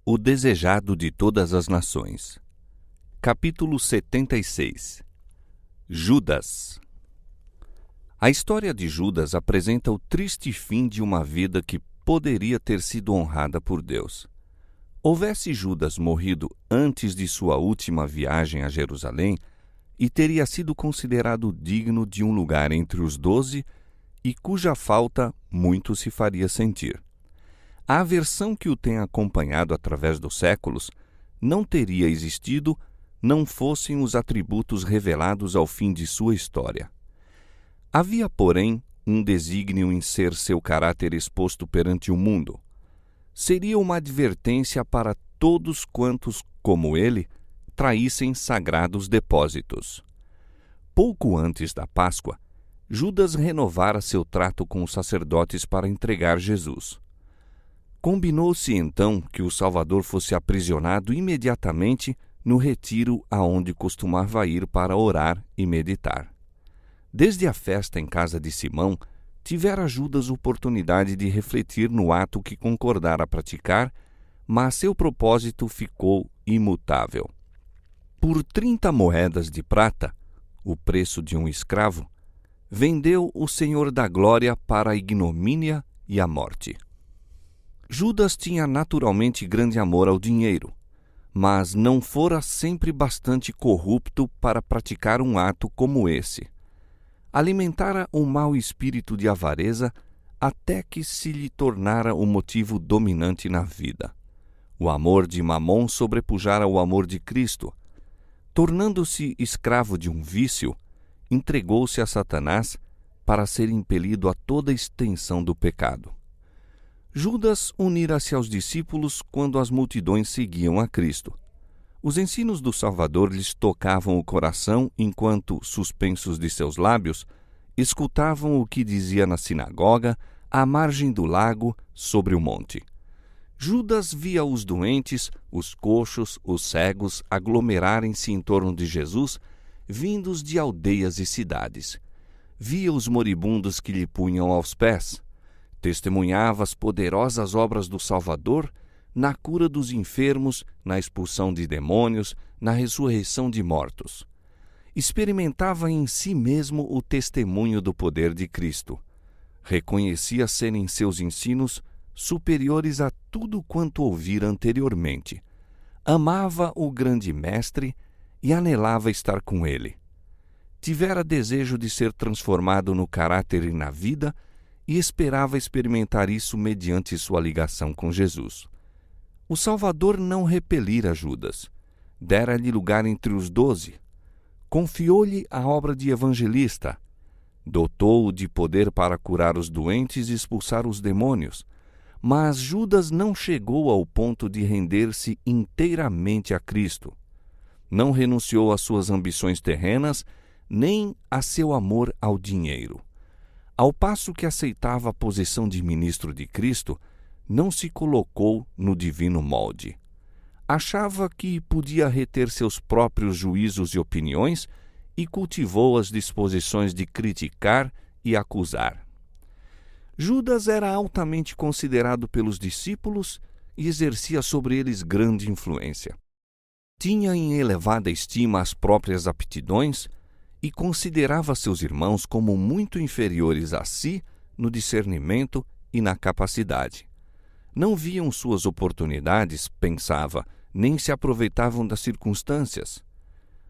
O desejado de todas as nações. Capítulo 76. Judas. A história de Judas apresenta o triste fim de uma vida que poderia ter sido honrada por Deus. Houvesse Judas morrido antes de sua última viagem a Jerusalém, e teria sido considerado digno de um lugar entre os 12, e cuja falta muito se faria sentir. A aversão que o tem acompanhado através dos séculos não teria existido não fossem os atributos revelados ao fim de sua história. Havia, porém, um desígnio em ser seu caráter exposto perante o mundo. Seria uma advertência para todos quantos, como ele, traíssem sagrados depósitos. Pouco antes da Páscoa, Judas renovara seu trato com os sacerdotes para entregar Jesus. Combinou-se então que o Salvador fosse aprisionado imediatamente no retiro aonde costumava ir para orar e meditar. Desde a festa em casa de Simão, tivera Judas oportunidade de refletir no ato que concordara praticar, mas seu propósito ficou imutável. Por 30 moedas de prata, o preço de um escravo, vendeu o Senhor da Glória para a ignomínia e a morte. Judas tinha naturalmente grande amor ao dinheiro, mas não fora sempre bastante corrupto para praticar um ato como esse. Alimentara um mau espírito de avareza até que se lhe tornara o motivo dominante na vida. O amor de Mamon sobrepujara o amor de Cristo. Tornando-se escravo de um vício, entregou-se a Satanás para ser impelido a toda a extensão do pecado. Judas unira-se aos discípulos quando as multidões seguiam a Cristo. Os ensinos do Salvador lhes tocavam o coração enquanto, suspensos de seus lábios, escutavam o que dizia na sinagoga, à margem do lago, sobre o monte. Judas via os doentes, os coxos, os cegos aglomerarem-se em torno de Jesus, vindos de aldeias e cidades. Via os moribundos que lhe punham aos pés. Testemunhava as poderosas obras do Salvador na cura dos enfermos, na expulsão de demônios, na ressurreição de mortos. Experimentava em si mesmo o testemunho do poder de Cristo. Reconhecia serem seus ensinos superiores a tudo quanto ouvira anteriormente. Amava o grande mestre e anelava estar com ele. Tivera desejo de ser transformado no caráter e na vida, e esperava experimentar isso mediante sua ligação com Jesus. O Salvador não repelira Judas. Dera-lhe lugar entre os 12. Confiou-lhe a obra de evangelista. Dotou-o de poder para curar os doentes e expulsar os demônios. Mas Judas não chegou ao ponto de render-se inteiramente a Cristo. Não renunciou às suas ambições terrenas, nem a seu amor ao dinheiro. Ao passo que aceitava a posição de ministro de Cristo, não se colocou no divino molde. Achava que podia reter seus próprios juízos e opiniões e cultivou as disposições de criticar e acusar. Judas era altamente considerado pelos discípulos e exercia sobre eles grande influência. Tinha em elevada estima as próprias aptidões e considerava seus irmãos como muito inferiores a si no discernimento e na capacidade. Não viam suas oportunidades, pensava, nem se aproveitavam das circunstâncias.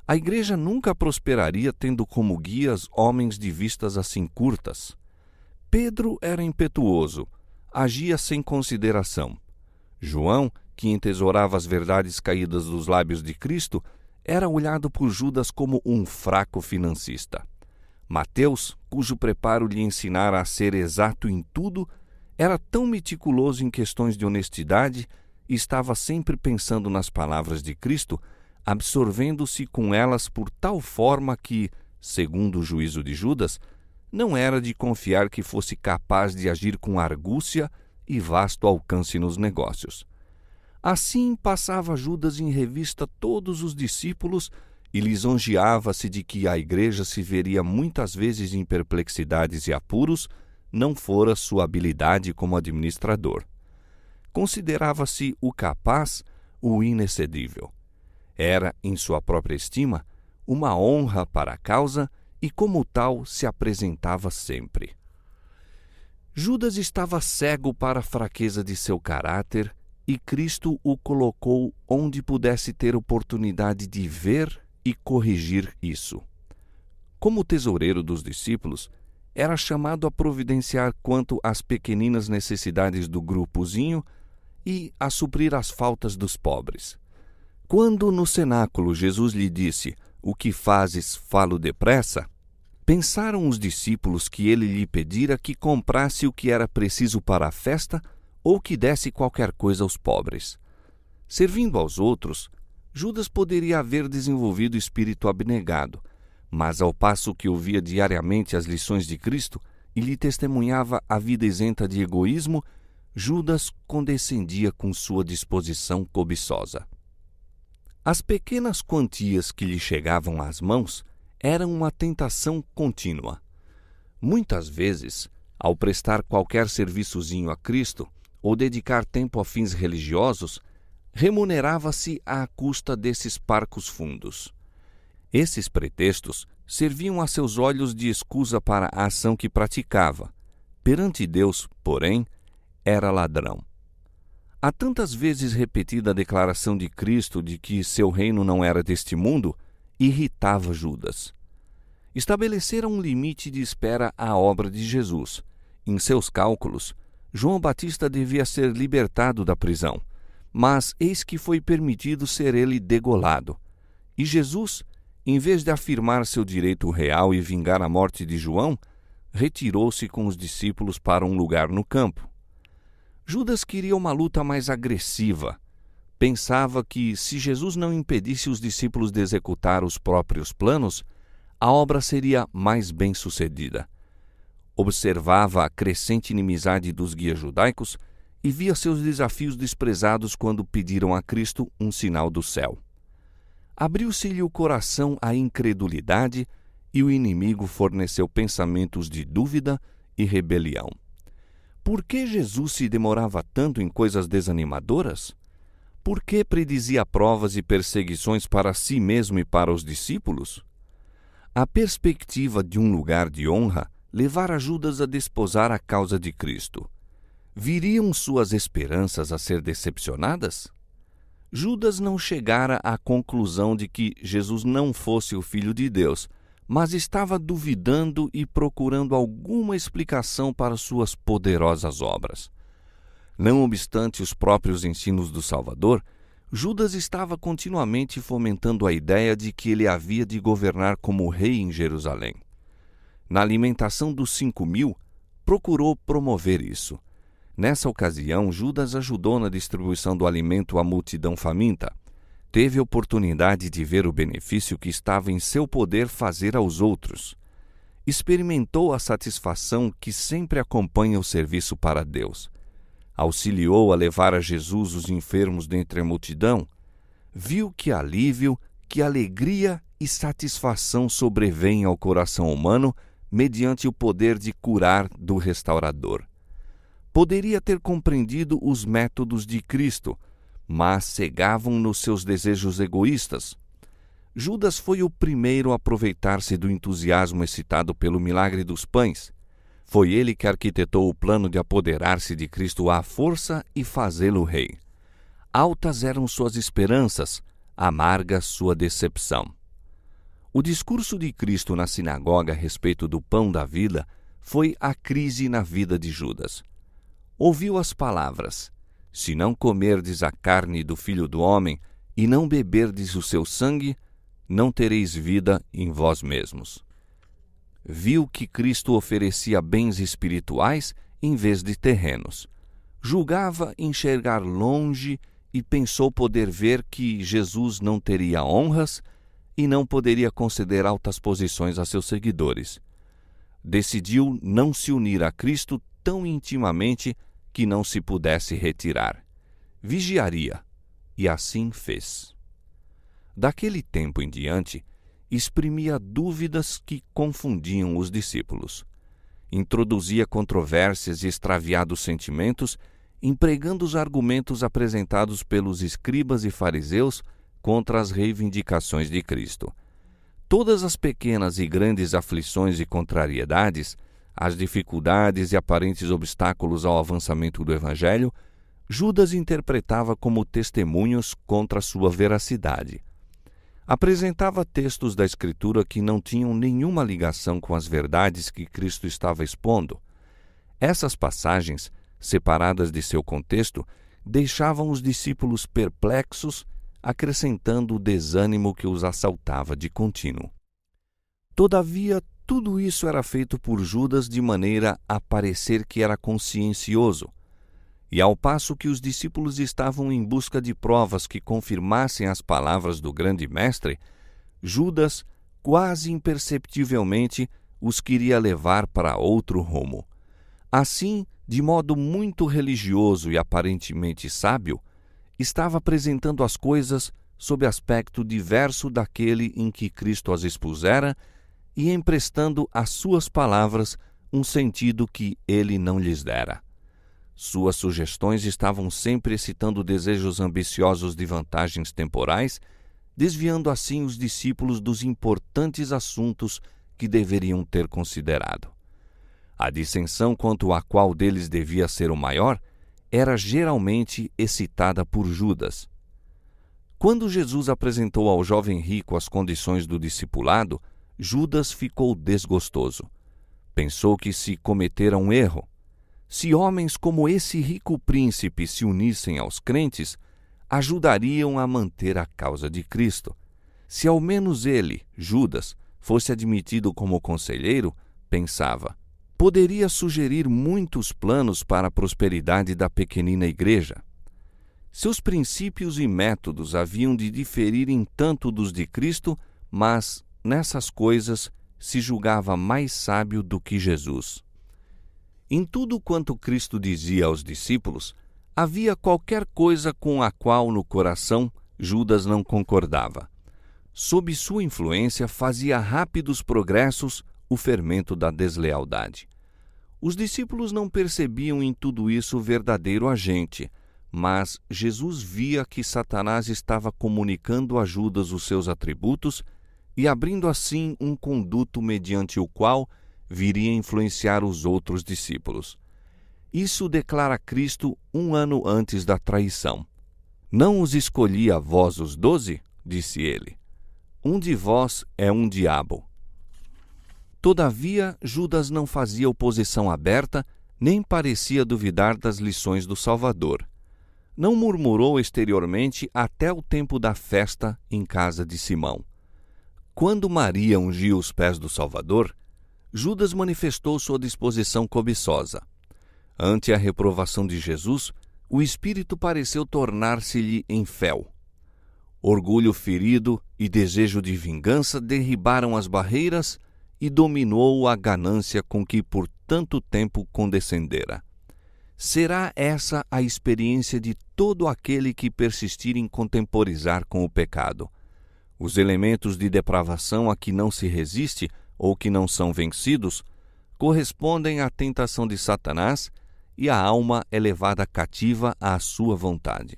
A igreja nunca prosperaria tendo como guias homens de vistas assim curtas. Pedro era impetuoso, agia sem consideração. João, que entesourava as verdades caídas dos lábios de Cristo, era olhado por Judas como um fraco financista. Mateus, cujo preparo lhe ensinara a ser exato em tudo, era tão meticuloso em questões de honestidade e estava sempre pensando nas palavras de Cristo, absorvendo-se com elas por tal forma que, segundo o juízo de Judas, não era de confiar que fosse capaz de agir com argúcia e vasto alcance nos negócios. Assim passava Judas em revista todos os discípulos e lisonjeava-se de que a igreja se veria muitas vezes em perplexidades e apuros, não fora sua habilidade como administrador. considerava-se o capaz, o inexcedível. Era, em sua própria estima, uma honra para a causa e, como tal, se apresentava sempre. Judas estava cego para a fraqueza de seu caráter e Cristo o colocou onde pudesse ter oportunidade de ver e corrigir isso. Como tesoureiro dos discípulos, era chamado a providenciar quanto às pequeninas necessidades do grupozinho e a suprir as faltas dos pobres. Quando no cenáculo Jesus lhe disse: "O que fazes, falo depressa", pensaram os discípulos que ele lhe pedira que comprasse o que era preciso para a festa ou que desse qualquer coisa aos pobres. Servindo aos outros, Judas poderia haver desenvolvido espírito abnegado, mas ao passo que ouvia diariamente as lições de Cristo e lhe testemunhava a vida isenta de egoísmo, Judas condescendia com sua disposição cobiçosa. As pequenas quantias que lhe chegavam às mãos eram uma tentação contínua. Muitas vezes, ao prestar qualquer serviçozinho a Cristo ou dedicar tempo a fins religiosos, remunerava-se à custa desses parcos fundos. Esses pretextos serviam a seus olhos de escusa para a ação que praticava. Perante Deus, porém, era ladrão. A tantas vezes repetida a declaração de Cristo de que seu reino não era deste mundo, irritava Judas. Estabeleceram um limite de espera à obra de Jesus. Em seus cálculos, João Batista devia ser libertado da prisão, mas eis que foi permitido ser ele degolado. E Jesus, em vez de afirmar seu direito real e vingar a morte de João, retirou-se com os discípulos para um lugar no campo. Judas queria uma luta mais agressiva. Pensava que, se Jesus não impedisse os discípulos de executar os próprios planos, a obra seria mais bem-sucedida. Observava a crescente inimizade dos guias judaicos e via seus desafios desprezados quando pediram a Cristo um sinal do céu. Abriu-se-lhe o coração à incredulidade e o inimigo forneceu pensamentos de dúvida e rebelião. Por que Jesus se demorava tanto em coisas desanimadoras? Por que predizia provas e perseguições para si mesmo e para os discípulos? A perspectiva de um lugar de honra levara Judas a desposar a causa de Cristo. Viriam suas esperanças a ser decepcionadas? Judas não chegara à conclusão de que Jesus não fosse o Filho de Deus, mas estava duvidando e procurando alguma explicação para suas poderosas obras. Não obstante os próprios ensinos do Salvador, Judas estava continuamente fomentando a ideia de que ele havia de governar como rei em Jerusalém. Na alimentação dos 5.000, procurou promover isso. Nessa ocasião, Judas ajudou na distribuição do alimento à multidão faminta. Teve oportunidade de ver o benefício que estava em seu poder fazer aos outros. Experimentou a satisfação que sempre acompanha o serviço para Deus. Auxiliou a levar a Jesus os enfermos dentre a multidão. Viu que alívio, que alegria e satisfação sobrevêm ao coração humano mediante o poder de curar do restaurador. Poderia ter compreendido os métodos de Cristo, mas cegavam nos seus desejos egoístas. Judas foi o primeiro a aproveitar-se do entusiasmo excitado pelo milagre dos pães. Foi ele que arquitetou o plano de apoderar-se de Cristo à força e fazê-lo rei. Altas eram suas esperanças, amarga sua decepção. O discurso de Cristo na sinagoga a respeito do pão da vida foi a crise na vida de Judas. Ouviu as palavras: "Se não comerdes a carne do Filho do Homem e não beberdes o seu sangue, não tereis vida em vós mesmos." Viu que Cristo oferecia bens espirituais em vez de terrenos. Julgava enxergar longe e pensou poder ver que Jesus não teria honras e não poderia conceder altas posições a seus seguidores. Decidiu não se unir a Cristo tão intimamente que não se pudesse retirar. Vigiaria, e assim fez. Daquele tempo em diante, exprimia dúvidas que confundiam os discípulos. Introduzia controvérsias e extraviados sentimentos empregando os argumentos apresentados pelos escribas e fariseus contra as reivindicações de Cristo. Todas as pequenas e grandes aflições e contrariedades, as dificuldades e aparentes obstáculos ao avançamento do Evangelho, Judas interpretava como testemunhos contra sua veracidade. Apresentava textos da Escritura que não tinham nenhuma ligação com as verdades que Cristo estava expondo. Essas passagens, separadas de seu contexto, deixavam os discípulos perplexos, acrescentando o desânimo que os assaltava de contínuo. Todavia, tudo isso era feito por Judas de maneira a parecer que era consciencioso. E ao passo que os discípulos estavam em busca de provas que confirmassem as palavras do grande mestre, Judas, quase imperceptivelmente, os queria levar para outro rumo. Assim, de modo muito religioso e aparentemente sábio, estava apresentando as coisas sob aspecto diverso daquele em que Cristo as expusera e emprestando às suas palavras um sentido que ele não lhes dera. Suas sugestões estavam sempre excitando desejos ambiciosos de vantagens temporais, desviando assim os discípulos dos importantes assuntos que deveriam ter considerado. A dissensão quanto a qual deles devia ser o maior era geralmente excitada por Judas. Quando Jesus apresentou ao jovem rico as condições do discipulado, Judas ficou desgostoso. Pensou que se cometera um erro. Se homens como esse rico príncipe se unissem aos crentes, ajudariam a manter a causa de Cristo. Se ao menos ele, Judas, fosse admitido como conselheiro, pensava, poderia sugerir muitos planos para a prosperidade da pequenina igreja. Seus princípios e métodos haviam de diferir em tanto dos de Cristo, mas, nessas coisas, se julgava mais sábio do que Jesus. Em tudo quanto Cristo dizia aos discípulos, havia qualquer coisa com a qual no coração Judas não concordava. Sob sua influência fazia rápidos progressos o fermento da deslealdade. Os discípulos não percebiam em tudo isso o verdadeiro agente, mas Jesus via que Satanás estava comunicando a Judas os seus atributos e abrindo assim um conduto mediante o qual viria influenciar os outros discípulos. Isso declara Cristo 1 ano antes da traição. Não os escolhi a vós os 12? Disse ele. Um de vós é um diabo. Todavia, Judas não fazia oposição aberta, nem parecia duvidar das lições do Salvador. Não murmurou exteriormente até o tempo da festa em casa de Simão. Quando Maria ungiu os pés do Salvador, Judas manifestou sua disposição cobiçosa. Ante a reprovação de Jesus, o espírito pareceu tornar-se-lhe em fel. Orgulho ferido e desejo de vingança derribaram as barreiras e dominou a ganância com que por tanto tempo condescendera. Será essa a experiência de todo aquele que persistir em contemporizar com o pecado. Os elementos de depravação a que não se resiste ou que não são vencidos correspondem à tentação de Satanás e a alma é levada cativa à sua vontade.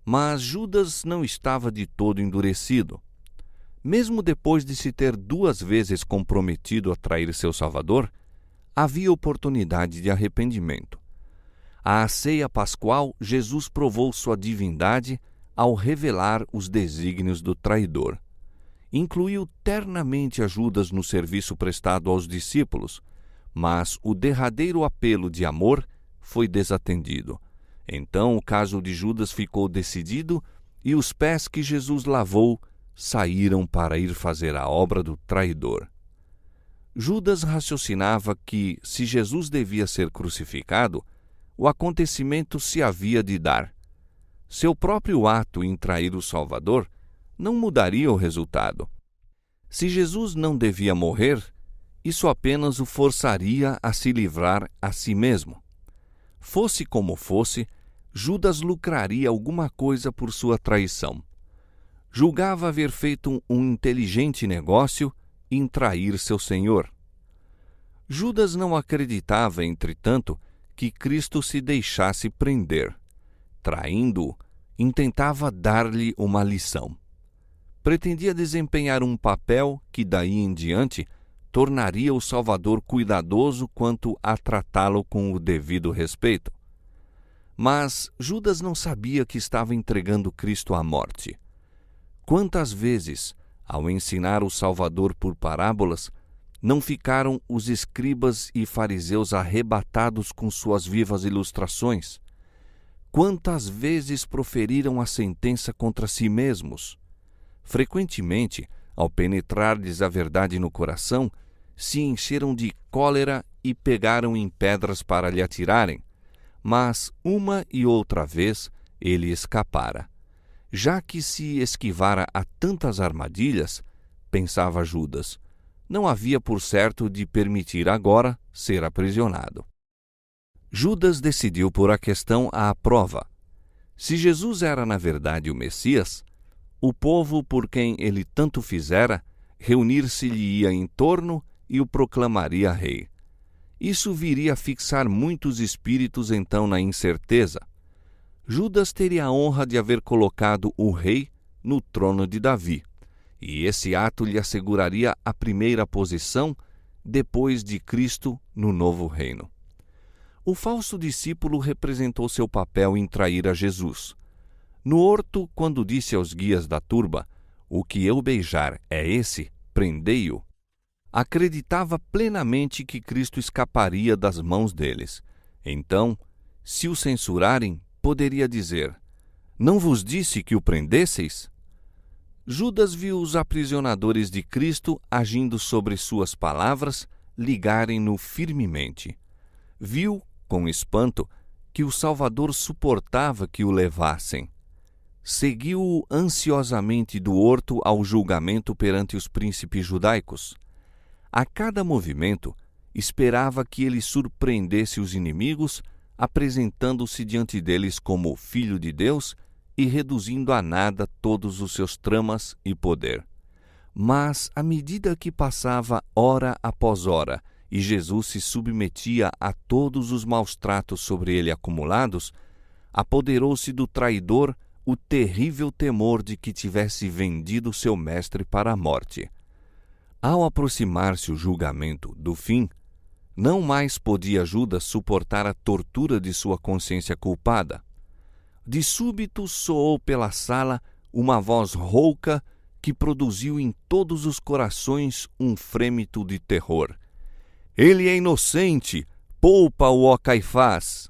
Mas Judas não estava de todo endurecido. Mesmo depois de se ter 2 vezes comprometido a trair seu Salvador, havia oportunidade de arrependimento. À ceia pascual, Jesus provou sua divindade ao revelar os desígnios do traidor. Incluiu ternamente a Judas no serviço prestado aos discípulos, mas o derradeiro apelo de amor foi desatendido. Então o caso de Judas ficou decidido e os pés que Jesus lavou saíram para ir fazer a obra do traidor. Judas raciocinava que, se Jesus devia ser crucificado, o acontecimento se havia de dar. Seu próprio ato em trair o Salvador não mudaria o resultado. Se Jesus não devia morrer, isso apenas o forçaria a se livrar a si mesmo. Fosse como fosse, Judas lucraria alguma coisa por sua traição. Julgava haver feito um inteligente negócio em trair seu Senhor. Judas não acreditava, entretanto, que Cristo se deixasse prender. Traindo-o, intentava dar-lhe uma lição. Pretendia desempenhar um papel que, daí em diante, tornaria o Salvador cuidadoso quanto a tratá-lo com o devido respeito. Mas Judas não sabia que estava entregando Cristo à morte. Quantas vezes, ao ensinar o Salvador por parábolas, não ficaram os escribas e fariseus arrebatados com suas vivas ilustrações? Quantas vezes proferiram a sentença contra si mesmos? Frequentemente, ao penetrar-lhes a verdade no coração, se encheram de cólera e pegaram em pedras para lhe atirarem. Mas, uma e outra vez, ele escapara. Já que se esquivara a tantas armadilhas, pensava Judas, não havia por certo de permitir agora ser aprisionado. Judas decidiu pôr a questão à prova. Se Jesus era na verdade o Messias, o povo por quem ele tanto fizera, reunir-se-lhe-ia em torno e o proclamaria rei. Isso viria a fixar muitos espíritos então na incerteza. Judas teria a honra de haver colocado o rei no trono de Davi, e esse ato lhe asseguraria a primeira posição depois de Cristo no novo reino. O falso discípulo representou seu papel em trair a Jesus. No horto, quando disse aos guias da turba, "O que eu beijar é esse, prendei-o", acreditava plenamente que Cristo escaparia das mãos deles. Então, se o censurarem, poderia dizer, "Não vos disse que o prendesseis?" Judas viu os aprisionadores de Cristo agindo sobre suas palavras, ligarem-no firmemente. Viu, com espanto, que o Salvador suportava que o levassem. Seguiu-o ansiosamente do horto ao julgamento perante os príncipes judaicos. A cada movimento, esperava que ele surpreendesse os inimigos, apresentando-se diante deles como Filho de Deus e reduzindo a nada todos os seus tramas e poder. Mas, à medida que passava hora após hora e Jesus se submetia a todos os maus tratos sobre ele acumulados, apoderou-se do traidor o terrível temor de que tivesse vendido seu mestre para a morte. Ao aproximar-se o julgamento do fim, não mais podia Judas suportar a tortura de sua consciência culpada. De súbito soou pela sala uma voz rouca que produziu em todos os corações um frêmito de terror. "Ele é inocente! Poupa-o, ó Caifás!"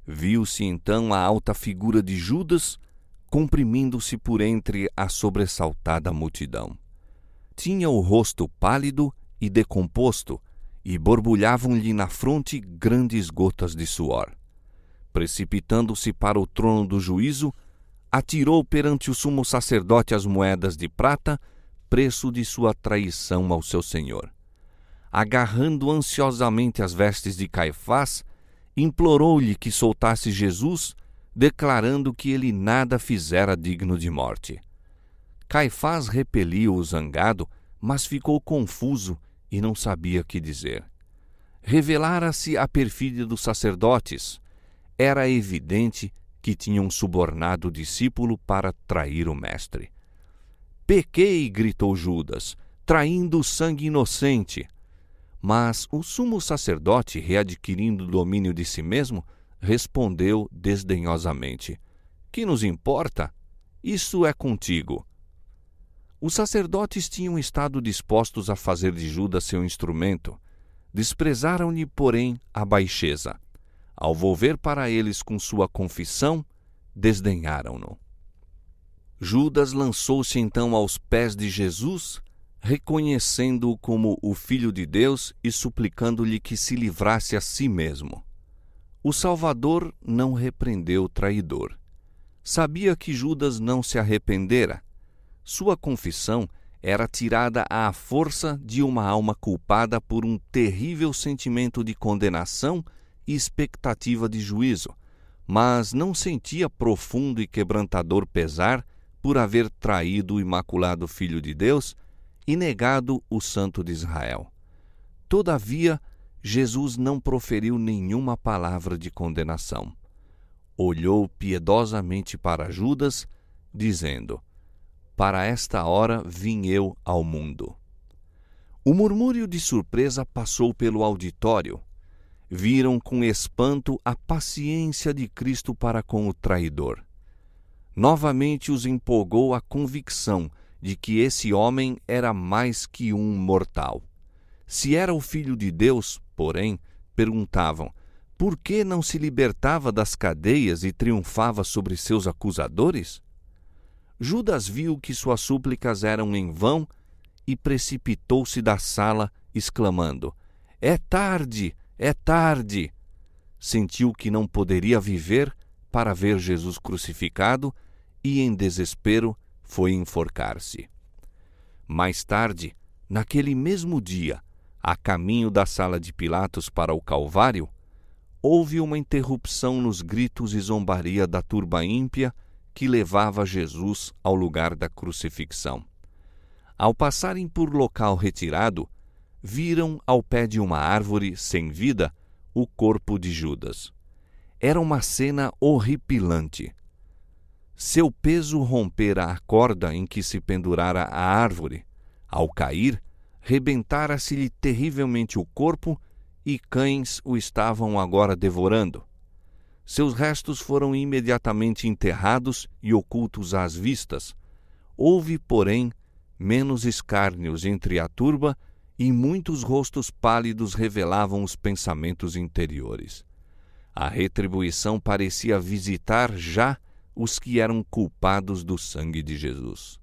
Viu-se então a alta figura de Judas comprimindo-se por entre a sobressaltada multidão. Tinha o rosto pálido e decomposto, e borbulhavam-lhe na fronte grandes gotas de suor. Precipitando-se para o trono do juízo, atirou perante o sumo sacerdote as moedas de prata, preço de sua traição ao seu senhor. Agarrando ansiosamente as vestes de Caifás, implorou-lhe que soltasse Jesus, declarando que ele nada fizera digno de morte. Caifás repeliu-o zangado, mas ficou confuso e não sabia que dizer. Revelara-se a perfídia dos sacerdotes. Era evidente que tinham subornado o discípulo para trair o mestre. "Pequei", gritou Judas, "traindo o sangue inocente." Mas o sumo sacerdote, readquirindo o domínio de si mesmo, respondeu desdenhosamente, "Que nos importa? Isso é contigo." Os sacerdotes tinham estado dispostos a fazer de Judas seu instrumento. Desprezaram-lhe, porém, a baixeza. Ao volver para eles com sua confissão, desdenharam-no. Judas lançou-se então aos pés de Jesus, reconhecendo-o como o Filho de Deus e suplicando-lhe que se livrasse a si mesmo. O Salvador não repreendeu o traidor. Sabia que Judas não se arrependera. Sua confissão era tirada à força de uma alma culpada por um terrível sentimento de condenação e expectativa de juízo, mas não sentia profundo e quebrantador pesar por haver traído o imaculado Filho de Deus e negado o Santo de Israel. Todavia, Jesus não proferiu nenhuma palavra de condenação. Olhou piedosamente para Judas, dizendo: para esta hora vim eu ao mundo. O murmúrio de surpresa passou pelo auditório. Viram com espanto a paciência de Cristo para com o traidor. Novamente os empolgou a convicção de que esse homem era mais que um mortal. Se era o Filho de Deus, porém, perguntavam, por que não se libertava das cadeias e triunfava sobre seus acusadores? Judas viu que suas súplicas eram em vão e precipitou-se da sala, exclamando: é tarde, é tarde! Sentiu que não poderia viver para ver Jesus crucificado e, em desespero, foi enforcar-se. Mais tarde, naquele mesmo dia, a caminho da sala de Pilatos para o Calvário, houve uma interrupção nos gritos e zombaria da turba ímpia que levava Jesus ao lugar da crucifixão. Ao passarem por local retirado, viram ao pé de uma árvore sem vida o corpo de Judas. Era uma cena horripilante. Seu peso rompera a corda em que se pendurara a árvore. Ao cair, rebentara-se-lhe terrivelmente o corpo e cães o estavam agora devorando. Seus restos foram imediatamente enterrados e ocultos às vistas. Houve, porém, menos escárnios entre a turba e muitos rostos pálidos revelavam os pensamentos interiores. A retribuição parecia visitar já os que eram culpados do sangue de Jesus.